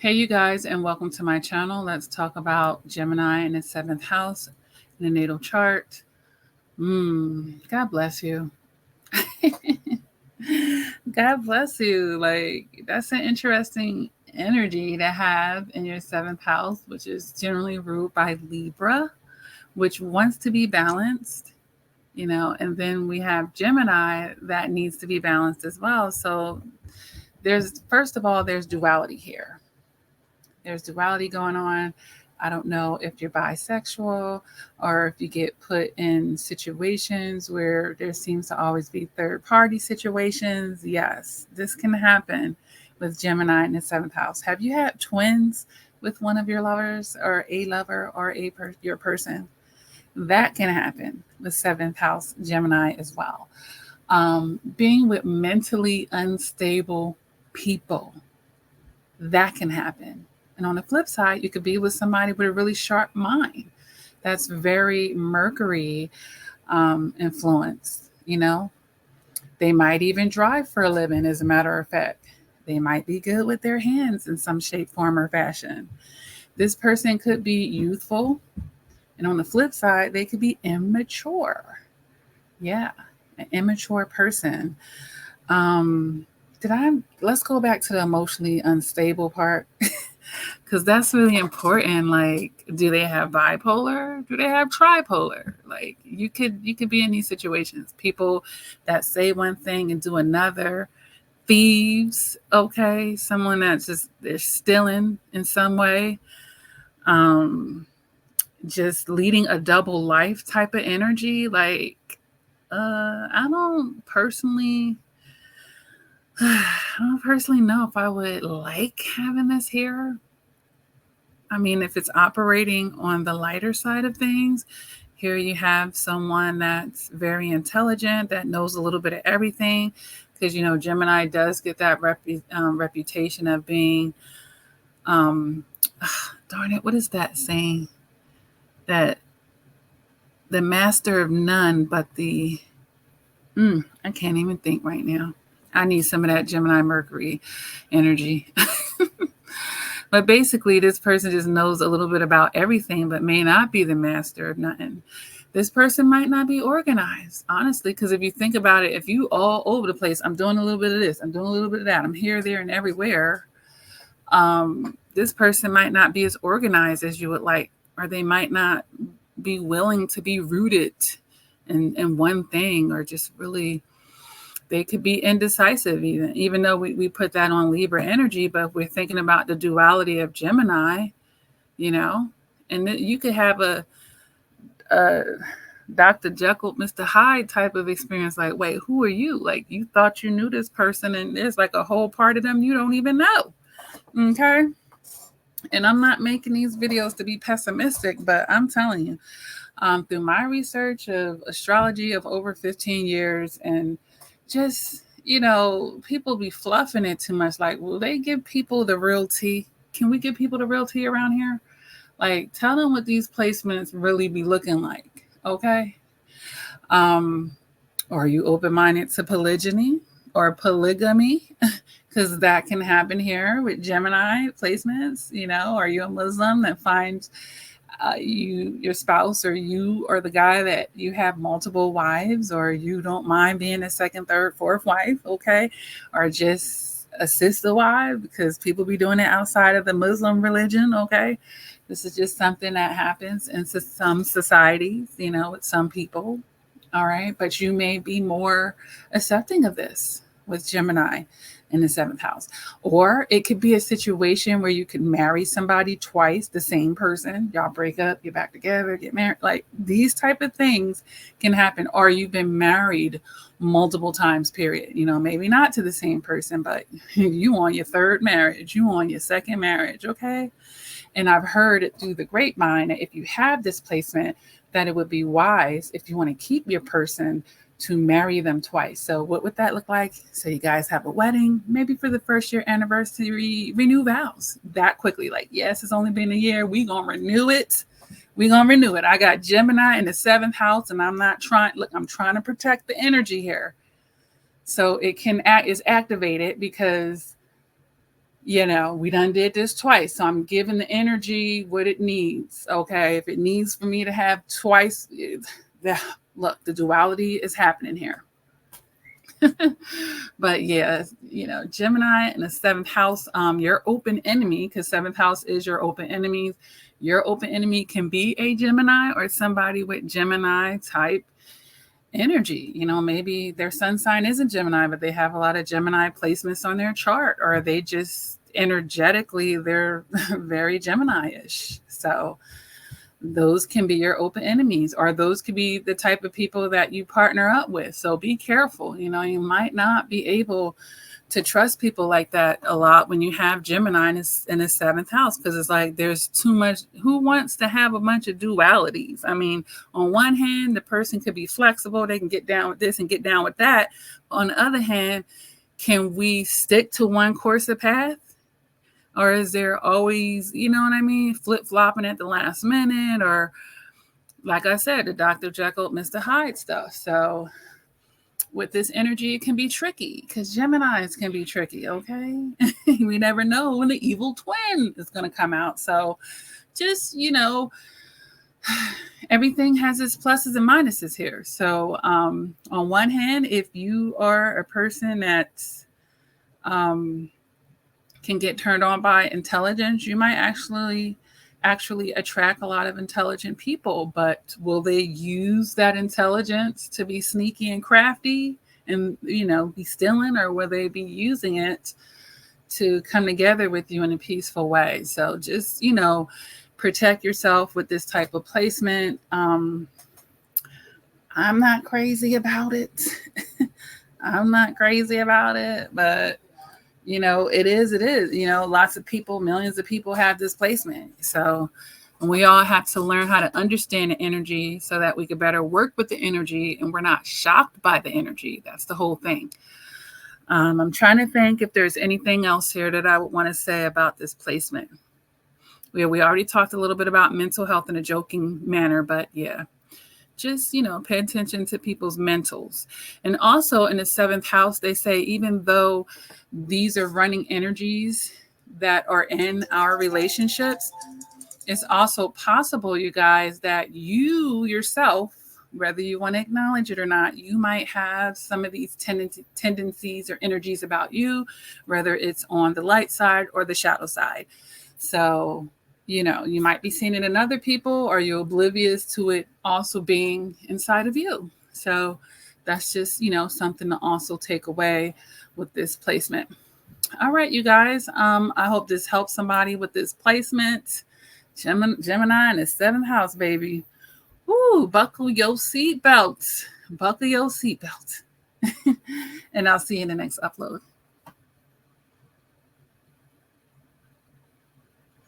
Hey, you guys, and welcome to my channel. Let's talk about Gemini in its seventh house in the natal chart. God bless you. God bless you. Like, that's an interesting energy to have in your seventh house, which is generally ruled by Libra, which wants to be balanced, and then we have Gemini that needs to be balanced as well. So, first of all, there's duality here. There's duality going on. I don't know if you're bisexual or if you get put in situations where there seems to always be third party situations. Yes, this can happen with Gemini in the seventh house. Have you had twins with one of your lovers or a lover or your person? That can happen with seventh house Gemini as well. Being with mentally unstable people, that can happen. And on the flip side, you could be with somebody with a really sharp mind. That's very Mercury influence, They might even drive for a living, as a matter of fact. They might be good with their hands in some shape, form, or fashion. This person could be youthful. And on the flip side, they could be immature. Yeah, an immature person. Um, let's go back to the emotionally unstable part. Because that's really important. Like, do they have bipolar? Do they have tripolar? Like, you could be in these situations. People that say one thing and do another. Thieves, okay. Someone that's just they're stealing in some way. Um, just leading a double life type of energy. Like, I don't personally. I don't personally know if I would like having this here. I mean, if it's operating on the lighter side of things, here you have someone that's very intelligent, that knows a little bit of everything. Because, Gemini does get that reputation of being, um, darn it, what is that saying? That the master of none, but I can't even think right now. I need some of that Gemini Mercury energy. But basically, this person just knows a little bit about everything, but may not be the master of nothing. This person might not be organized, honestly, because if you think about it, if you all over the place, I'm doing a little bit of this, I'm doing a little bit of that, I'm here, there, and everywhere. This person might not be as organized as you would like, or they might not be willing to be rooted in one thing, or just really they could be indecisive, even though we put that on Libra energy. But if we're thinking about the duality of Gemini, and you could have a Dr. Jekyll, Mr. Hyde type of experience. Like, wait, who are you? Like, you thought you knew this person, and there's like a whole part of them you don't even know. Okay. And I'm not making these videos to be pessimistic, but I'm telling you, through my research of astrology of over 15 years, and just, people be fluffing it too much. Like, will they give people the real tea? Can we give people the real tea around here? Like, tell them what these placements really be looking like. Okay. Um, are you open-minded to polygyny or polygamy? Because that can happen here with Gemini placements. Are you a Muslim that finds your spouse, or you or the guy that you have multiple wives, or you don't mind being a second, third, fourth wife, okay, or just a sister wife, because people be doing it outside of the Muslim religion, okay. This is just something that happens in some societies, with some people. All right, but you may be more accepting of this with Gemini in the seventh house. Or it could be a situation where you could marry somebody twice, the same person. Y'all break up, get back together, get married. Like, these type of things can happen. Or you've been married multiple times, period. Maybe not to the same person, but you on your third marriage, you on your second marriage, okay? And I've heard it through the grapevine that if you have this placement, that it would be wise, if you want to keep your person, to marry them twice. So what would that look like? So you guys have a wedding, maybe for the first year anniversary, renew vows that quickly. Like, yes, it's only been a year. We gonna renew it. I got Gemini in the seventh house, and I'm trying to protect the energy here. So it is activated because We done did this twice. So I'm giving the energy what it needs. Okay. If it needs for me to have twice, look, the duality is happening here. But yeah, Gemini in the seventh house, your open enemy, because seventh house is your open enemies. Your open enemy can be a Gemini or somebody with Gemini type energy. Maybe their sun sign isn't Gemini, but they have a lot of Gemini placements on their chart, or they just energetically, they're very Gemini-ish. So those can be your open enemies, or those could be the type of people that you partner up with. So be careful. You might not be able to trust people like that a lot when you have Gemini in the seventh house, because it's like there's too much. Who wants to have a bunch of dualities? I mean, on one hand, the person could be flexible. They can get down with this and get down with that. On the other hand, can we stick to one course of path? Or is there always, flip-flopping at the last minute? Or, like I said, the Dr. Jekyll, Mr. Hyde stuff. So with this energy, it can be tricky, because Geminis can be tricky, okay? We never know when the evil twin is going to come out. So just, everything has its pluses and minuses here. So on one hand, if you are a person that's can get turned on by intelligence, you might actually attract a lot of intelligent people. But will they use that intelligence to be sneaky and crafty and be stealing, or will they be using it to come together with you in a peaceful way? So just protect yourself with this type of placement. I'm not crazy about it. I'm not crazy about it, but it is. Lots of people, millions of people have this placement. So we all have to learn how to understand the energy so that we can better work with the energy and we're not shocked by the energy. That's the whole thing. I'm trying to think if there's anything else here that I would want to say about this placement. We already talked a little bit about mental health in a joking manner, but yeah. Just, pay attention to people's mentals. And also in the seventh house, they say, even though these are running energies that are in our relationships, it's also possible, you guys, that you yourself, whether you want to acknowledge it or not, you might have some of these tendencies or energies about you, whether it's on the light side or the shadow side. So you might be seeing it in other people, or you're oblivious to it also being inside of you. So that's just, something to also take away with this placement. All right, you guys. I hope this helps somebody with this placement. Gemini in the seventh house, baby. Woo, buckle your seatbelt. Buckle your seatbelt. And I'll see you in the next upload.